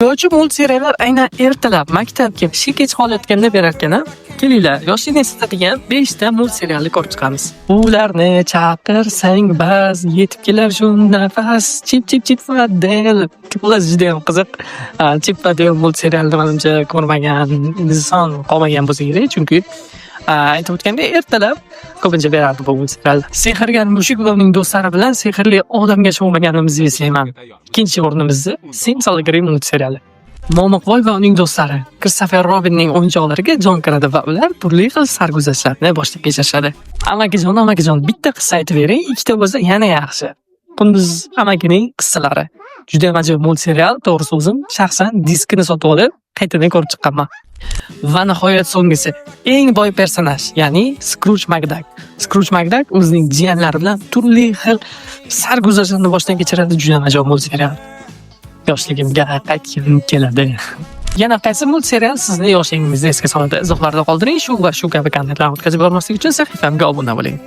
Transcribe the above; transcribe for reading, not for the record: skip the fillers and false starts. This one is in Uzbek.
Yo'lovchi multseriallar aynan ertalab maktabga ishga kech qolayotganda berarkan, kelinglar, yoshlikni eslatadigan 5 ta multserialni ko'rib chiqamiz. Ularni chaqirsang bas, yetib kelar shu nafas, chip Fadel. Xullas juda ham qiziq. Chip Fadel multserialni menimcha ko'rmagan inson qolmagan bo'lsa kerak, chunki aytib o'tgandek ertalab ko'pincha berardi bu multserial. Sehrgar mushuk va uning do'stlari bilan sehrli odamgacha o'ynaganimizni eslayman. Ikkinchi o'rnimizda Simsolgrim multseriali. Momiqvoy va uning do'stlari Kristofer Robinning o'yinchoqlariga jon kiradi va ular turli xil sarguzashtlarni boshdan kechirishadi. Amakijon, bitta qissa aytib bering, ikkita bo'lsa yana yaxshi. Qunduz amakining qissalari. Juda ham ajoyib multserial, to'g'risi o'zim shaxsan diskini sotib olib, qaytadan ko'rib chiqqanman. Va nihoyat so'nggisi, eng boy personaj, ya'ni Scrooge McDuck. Scrooge McDuck o'zining jiyanlari bilan turli xil sarguzashtlarni boshdan kechiradi, juda ham ajoyib multserial. Yoshligimga qaytgim keladi. Yana qaysi multserial sizni yoshligingizni esga soladi? Izohlarda qoldiring. Shu va shu kabi kontentlarni o'tkazib bormaslik uchun sahifamga obuna bo'ling.